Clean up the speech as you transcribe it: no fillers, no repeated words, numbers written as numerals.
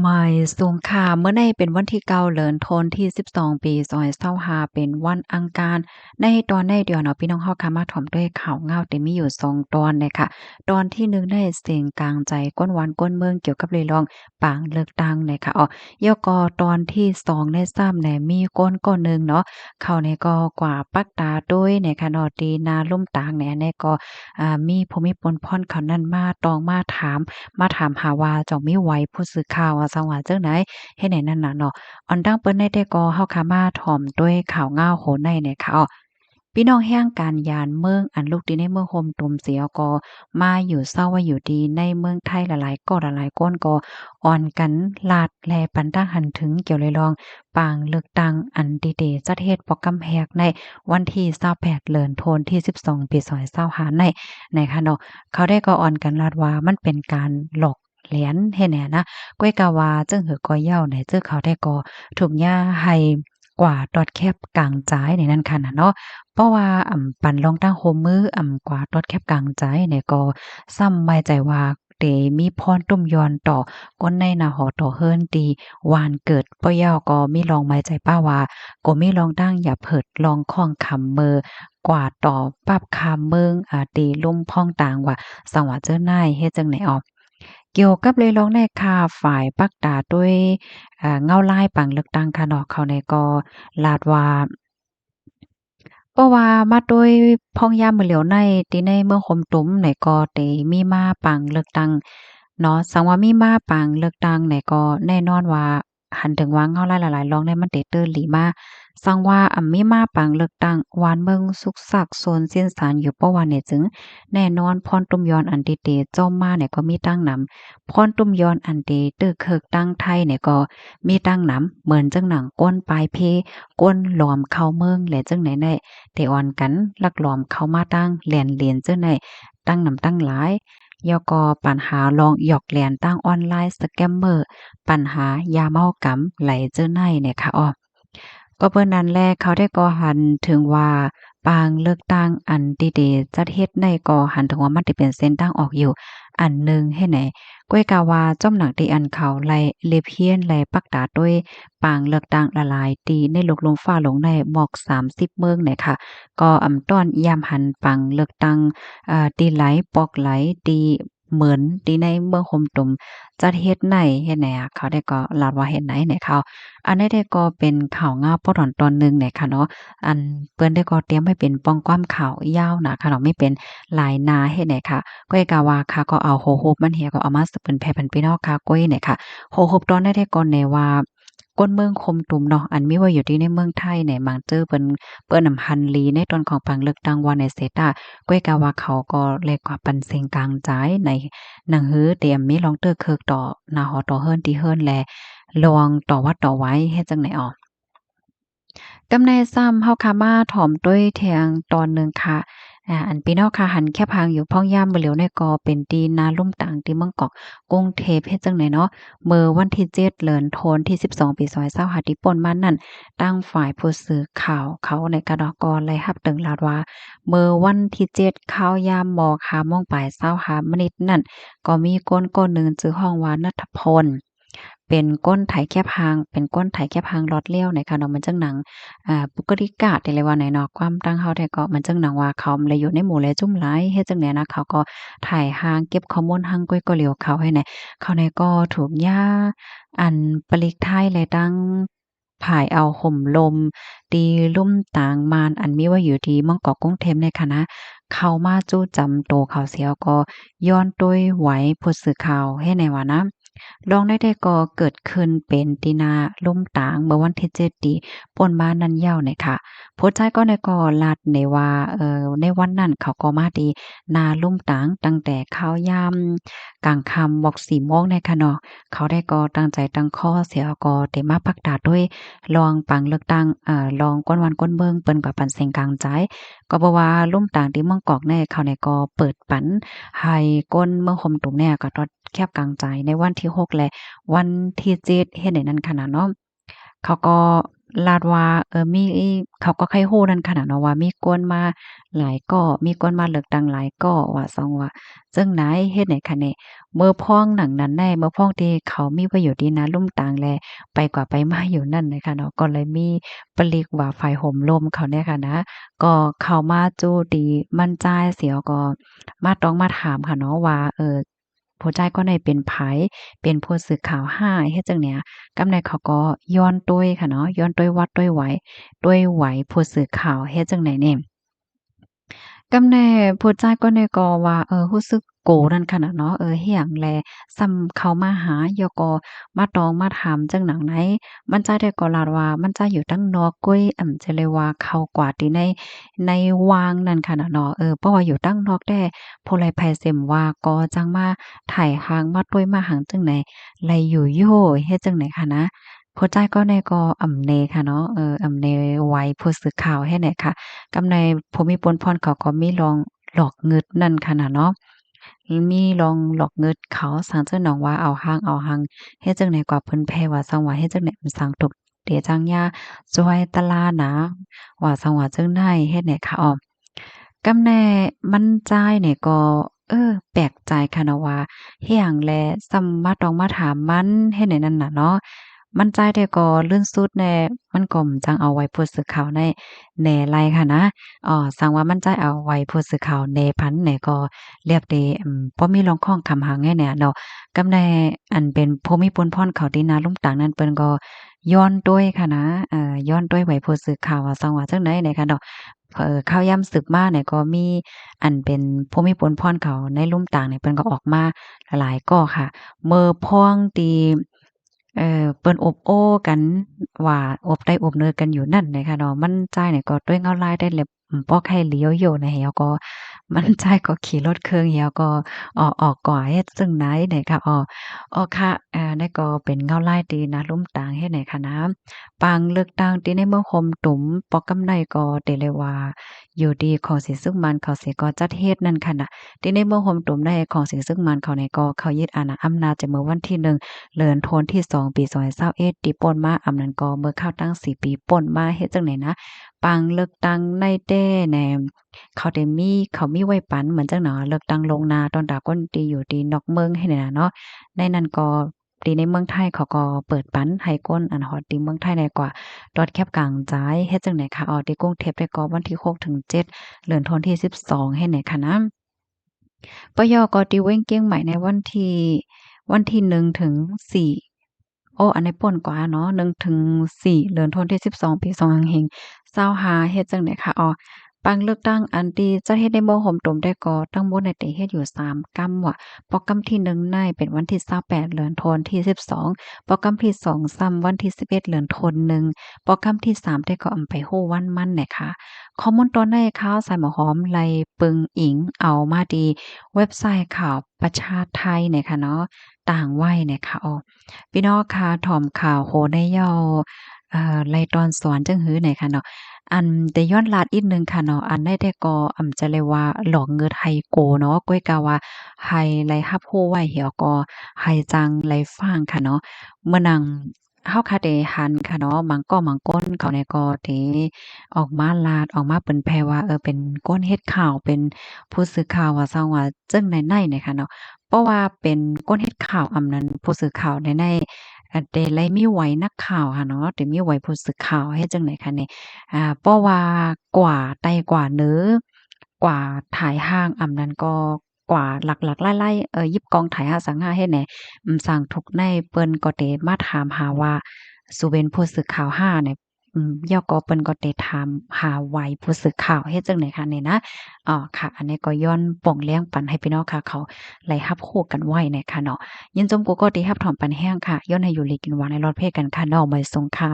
หมายสูงค่ะเมื่อในเป็นวันที่9เดือนธันวาคมที่12ปี25เป็นวันอังคารในตอนในเดียวเนาะพี่น้องเฮาค่ะมาถ่อมด้วยข่าวเงาที่มีอยู่2ตอนเลยค่ะตอนที่1ได้เสียงกลางใจก้นหวานก้นเมืองเกี่ยวกับเรื่องรองปางเลือกตั้งเนี่ยค่ะย่อก็ตอนที่2ได้3เนี่ยมีก้นก้อนหนึ่งเนาะเขาเนี่ยก็กว่าปักตาด้วยเนี่ยค่ะเนาะที่นาลุ่มตางเนี่ยก็มีภูมิพลพรเขานั้นมาตองมาถามหาว่าเจ้ามีไหวผู้สื่อข่าวว่าจังหว่าจั่งใดเฮ็ดให้นั่นน่ะเนาะอันดังเปิ้นได้แต่ก็เฮาค่ะมาถ่อมด้วยข่าวง่าวโหนในเนี่ยค่ะพี่น้องแห่งการยานเมืองอันลูกดีในเมืองโฮมตุ่มเสียก็มาอยู่เศร้าว่าอยู่ดีในเมืองไทยหลายๆก็หลายๆก้นก็อ่อนกันลาดแลปันตั้งหันถึงเกี่ยวเลยลองปางเลือกตั้งอันดีเดจัดเฮ็ดปอกกำแพกในวันที่28เดือนธันวาคมที่12ปี2025ในค่ะเนาะ เขาได้ก็อ่อนกันลาดว่ามันเป็นการหลอกเหรียญเฮ็ดแหน่นะก้วยกาว่าจึงหือก้อยเหย้าเนี่ยจึงเขาได้ก็ถูกย่าให้กว่าดอดแคบกลางจ้ายในนั้นค่ะน่ะเนาะเพราะว่าปันลองตั้งโฮมมือกว่าดอดแคบกลางจ้ายเนี่ยก็ซ้ำไว้ใจว่าเตมีพรตุ้มยอนต่อก้นในหน้าหอต่อเฮิรนตีวานเกิดป้อเหย้าก็มีลองไม้ใจป้าว่าก็มีลองตั้งอย่าเผิดลองข้องคำเมอกว่าต่อปรับคำเมืองตีลุ่มพ่องต่างว่าสังว่าเจ้านายเฮ็ดจังไหนเกี่ยวกับเลยร้องในค่ะฝ่ายปักตาด้วยเงาลายปังเลือกตั้งค่ะเนาะเขาเนี่ยก็ลาดว่าเพราะว่ามาโดยพ้องยามมื้อเหลียวในที่ในเมืองโฮมตุ้มเนี่ยก็ได้มีมาปังเลือกตั้งเนาะสังว่ามีมาปังเลือกตั้งเนี่ยก็แน่นอนว่าหันถึงว่าเงาลายหลายๆร้องเนี่ยมันได้ตื้นหลีมาสังว่ามีมาปังเลือกตั้งหวานเมืองสุกสักโซนเสี้ยนสานอยู่เพราะว่าเนี่ยจึงแน่นอนพรตุ้มยอนอันติเตจ้อมมาเนี่ยก็มีตั้งนำพรตุ้มยอนอันเตตื้อเคิกตั้งไทยเนี่ยก็มีตั้งนำเหมือนจังหนังก้นปลายเพก้นหลอมเข้าเมืองแหละจังไหนได้ เตออนกันลักหลอมเข้ามาตั้งแหลนเหรียญเจ้าในตั้งนำตั้งหลายยกปัญหาลองหยอกแหลนตั้งออนไลน์สแกมเมอร์ปัญหายาเมากำไหลเจ้าในเนี่ยค่ะก็เปิ้นนั้นแลเขาได้ก่อหันถึงว่าปางเลือกตั้งอันดีเดจัดเฮ็ดในก่อหันถึงว่ามันได้เป็นเส้นตั้งออกอยู่อันหนึ่งให้ไหนก้วยกาว่าจ้อมหนังตีอันเขาไลเลเพียนไลปักตาด้วยปางเลือกตั้งละลายตีในลกลงฟ้าลงในหมอก30เมืองเนี่ยค่ะก็ต้อนยามหันปังเลือกตั้งตีไหลปอกไหลตีเหมือนตีในเมืองโฮมตุ่มจัดเฮ็ดในเฮ็ดไหนเขาได้ก็ลาดว่าเฮ็ดไหนเนี่ยเขา อันนี้ได้ก็เป็นข่าวเงาปอถอนตอนหนึ่งเนี่ยค่ะเนาะอันเปิ้นได้ก็เตรียมให้เป็นป้องความข่าวยาวนะค่ะเนาะไม่เป็นหลายนาเฮ็ดไหนค่ะก้อยกะว่าค่ะก็เอาโฮโฮปมันเหียก็เอามาสเปิ้นแผ่พันพี่น้องค่ะก้อยเนี่ยค่ะโฮโฮปตอนได้ก่อนในว่าก้นเมืองคมตุ่มเนาะอันมีไว้อยู่ที่ในเมืองไทยเนี่ยมังเจอเปิ้นนำฮันลีในตอนของปังเลือกตั้งว่าในเซตาก้อยกะว่าเขาก็เรียกว่าปันเซ็งกลางจ่ายในหนังหือเตรียมมีลองเตอร์เคิกต่อหน้าหอต่อเฮิรนที่เฮิรนแล ลองต่อวัดต่อไว้เฮ็ดจั่งใดกำในซ้ำเฮาค่ะมาถ่อมด้วยแทงตอนหนึ่งค่ะอันพี่น้องค่ะหันแค่พางอยู่พ้องย่ามมื้อเหลียวในก็เป็นตีนาลุ่มต่างที่เมืองเกาะกรุงเทพเฮ็ดจั่งใดเนาะเมื่อวันที่7เดือนธันวาคมที่12ปี2025ที่ป่นมานั่นตั้งฝ่ายผู้สื่อข่าวเขาในกะดอกกอไล่รับตึงลาดว่าเมื่อวันที่7ข่าวยามหมอก5โมงปลาย25มนิดนั่นก็มีคนหนึ่งชื่อห้องว่าณัฐพล เป็นก้นไถแคบหางเป็นก้นไถแคบหางล็อตเลี้ยวในค่ะเนาะมันจังหนังปุกริกะที่เรียกว่าไหนเนาะความตั้งเฮาแต่ก็มันจังหนังว่าเขาเลยอยู่ในหมู่และจุ่มหลายเฮ็ดจังได๋นะเขาก็ถ่ายหางเก็บข้อมูลหังก้อยก็เหลียวเขาให้แหน่เขาเนี่ยก็ถูกหญ้าอันปลิกไทยและดังผายเอาห่มลมตีลุ่มต่างมานอันมีไว้อยู่ที่เมืองเกาะกรุงเทพในคณะเข้ามาจู้จำโตเขาเสียก็ย้อนด้วยไหวผู้สื่อข่าวให้แหน่ว่านะ ลองได้ก็เกิดขึ้นเป็นตีนาล่มตางเมื่อวันที่7ที่ป่นมานั้นยาวเนี่ยค่ะผู้ชายก็ได้ก็ลัดในว่าในวันนั้นเขาก็มาที่นาล่มตางตั้งแต่ข้าวยามกลางค่ำบอก4โมงเนี่ยค่ะเนาะเขาได้ก็ตั้งใจตั้งข้อเสียก็ได้มาประกาศด้วยลองปังเลือกตั้งลองก้นวันก้นเมืองเปิ้นก็ปันเสียงกลางใจก็บ่ว่าล่มตางที่เมืองกอกแน่เขาเนี่ยก็เปิดปันให้ก้นเมืองคมตุงเนี่ยก็ตอดแคบกลางใจในวันที่6และวันที่7เฮ็ดให้นั้นขนาดเนาะเขาก็ ลาดว่ามีเขาก็ใครฮู้นั่นขนาดเนาะว่ามีกวนมาหลายก้อมีกวนมาเลือกตั้งหลายก้อว่าซองว่าจึงไหนเฮ็ดไหนคะแน่เมื่อพ้องหนังนั้นแน่เมื่อพ้องที่เขามีไว้อยู่ดีนะลุ่มตางแลไปกว่าไปมาอยู่นั่นน่ะค่ะเนาะก็เลยมีปลีกว่าฝ่ายห่มลมเขาเนี่ยค่ะนะก็เข้ามาจู้ดีมั่นใจเสียวก็มาต้องมาถามค่ะเนาะว่าผู้ใจายก็ได้เป็นไผเป็นผู้สื่อข่าวห้าเฮ็ดจังเนี้ย กำในเขาก็ย้อนตุ้ยค่ะเนาะย้อนตุ้ยวัดตุ้ยไหวตุ้ยไหวผู้สื่อข่าวเฮ็ดจังไหนเนี่ยกำแน่ผู้ใจายก็ในก็ว่ารู้สึกโกนั่นขนาดเนาะเฮียงแลซ้ำเขามาหายก็มาตองมาถามจังหนังไหนมันจะได้ก็ลาดว่ามันจะอยู่ตั้งนอกกุ้ยจะเลยว่าเขากว่าที่ในวางนั่นค่ะนะเนาะเพราะว่าอยู่ตั้งนอกแด้ผู้ไลไผเซ็มว่าก็จังมาไถหางมาตุ้ยมาหังจังไหนไลอยู่โยเฮ็ดจังไหนคะนะ พอใจายก็ในก็เนค่ะเนาะอำเนไว้ผู้สื่อข่าวให้แหน่ค่ะกำในภูมิพลพรเขาก็มีลองหลอกเงิดนั่นค่ะน่ะเนาะมีลองหลอกเงิดเขาสังเจ้าหนองว่าเอาหังเฮ็ดจั่งใดกว่าเพิ่นแพ้ว่าซังว่าเฮ็ดจั่งใดมันสังตกเตจังยาจอยตะลานะว่าซังว่าจั่งใดเฮ็ดแหน่ค่ะอ้อกำแน่มันจ่ายเนี่ยก็แปลกใจค่ะเนาะว่าเฮียงแลซ้ำมาต้องมาถามมันเฮ็ดให้นั่นน่ะเนาะ มั่นใจแต่ก็ลื่นสุดแน่มันก็จังเอาไว้ผู้สื่อข่าวในแหน่ไรค่ะนะสั่งว่ามั่นใจเอาไว้ผู้สื่อข่าวแหน่พันแหน่ก็เรียกได้บ่มีร่องข้องคำหางแน่เนี่ยเนาะกำแน่อันเป็นภูมิพลพรเขาที่นาลุ่มต่างนั้นเปิ้นก็ย้อนด้วยค่ะนะย้อนด้วยไว้ผู้สื่อข่าวว่าสั่งว่าจังได๋เนี่ยค่ะเนาะข่าวยามศึกมาเนี่ยก็มีอันเป็นภูมิพลพรเขาในลุ่มต่างเนี่ยเพิ่นก็ออกมาหลายๆก้อค่ะเม่อพ้องตี เปิ้นอบโอ้กันว่าอบได้อบเนอกันอยู่นั่นน่ะค่ะเนาะมันจ่ายเนี่ยก็ด้วยเงาลายได้แหละปอกให้เลี้ยวโยนะแฮวก็มันจ่ายก็ขี่รถเครื่องแฮวก็ออกก่อเฮ็ดซึ่งไหนเนี่ยค่ะค่ะนั่นก็เป็นเงาลายตีนะลุ่มตางเฮ็ดไหนค่ะนะปางเลือกตั้งที่ในเมืองโฮมตุ่มปอกกำไนก็ได้เลยว่าอยู่ดีของสิซึ่งมันเขาสิก็จัดเฮ็ดนั่นค่ะน่ะที่ในเมืองโฮมตุ่มได้ของสิซึ่งมันเขาเนี่ยก็เขายึดอาณาอำนาจจากเมื่อวันที่1 เดือนธันวาคมที่2ปี2021ที่ป่นมาอำนั้นก็เมื่อเข้าตั้ง4ปีป่นมาเฮ็ดจังได๋นะปังเลือกตั้งในแต้แหนมเขามีไว้ปันเหมือนจังหนอเลือกตั้งลงนาตอนดาก้นตีอยู่ที่นอกเมืองให้น่ะเนาะในนั้นก็ตีในเมืองไทยเขาก็เปิดปันให้ก้นอันฮอดที่เมืองไทยได้กว่าดอดแคบกลางจ้ายเฮ็ดจังได๋คะที่กรุงเทพได้ก็วันที่6ถึง7เดือนธันวาคมที่12ให้ไหนคะนะปยก็ติเว้งเกี้ยงใหม่ในวันที่1ถึง4 อันนี้ป่นกว่าเนาะ1ถึง4เดือนธันวาคมที่12ปี25เฮ็ดจั่งใดคะปังเลือกตั้งอันที่จะเฮ็ดในบ่ห่มตมได้ก็ทั้งหมดเนี่ยได้เฮ็ดอยู่3กำว่ะโปรแกรมที่1ในเป็นวันที่28เดือนธันวาคมที่12โปรแกรมที่2ซ้ำวันที่11เดือนธันวาคม1โปรแกรมที่3ได้ก็อำไปฮู้วันมันน่ะค่ะข้อมูลตอนในข่าวสายหมอหอมไลปึงอิงเอามาดีเว็บไซต์ข่าวประชาไทยเนี่ยค่ะเนาะต่างไว้เนี่ยค่ะพี่น้องคะถ่อมข่าวโหได้ย่อไล่ตอนสอนจังหื้อไหนค่ะเนาะอันแต่ย้อนลาดอีกหนึ่งค่ะเนาะอันได้แต่ก็จะเลยว่าหลอกเงินไฮโกเนาะก้อยกาว่าไฮไลรับรู้ไว้เหี่ยวก็ไฮจังไลฟ้างค่ะเนาะเมื่อนังเฮาค่ะได้หันค่ะเนาะบางก้อบางก้นเขาเนี่ยก็ที่ออกมาลาดออกมาเปิ้นแผ่ว่าเป็นก้นเฮ็ดข่าวเป็นผู้สื่อข่าวว่าซั่งว่าจึงไหนๆเนี่ยค่ะเนาะ เพราะว่าเป็นคนเฮ็ดข่าวอำนั้นผู้สื่อข่าวในได้ไลมีไหวนักข่าวค่ะเนาะได้มีไหวผู้สื่อข่าวเฮ็ดจั่งใดคะนี่เพราะว่ากว่าไต่กว่าเน้อกว่าถ่ายห้างอำนั้นก็กว่าหลักๆไล่ๆยิบกองถ่ายห้าสังหาเฮ็ดแหน่สั่งทุกในเปิ้นก็ได้มาถามหาว่าสุเว้นผู้สื่อข่าวห้าเนี่ยย่อก็เปิ้นก็ได้ถามหาไหวผู้สื่อข่าวเฮ็ดจั่งใดคะนี่นะค่ะอันนี้ก็ย้อนป่งเลี้ยงปันให้พี่น้องค่ะเขาไหลรับรู้กันไว้เนี่ยค่ะเนาะยินจมกูก็ดีรับถอมปันแห้งค่ะย้อนให้อยู่ลีกินหวานในรอดเพศกันค่ะเนาะบ่ส่งค่ะ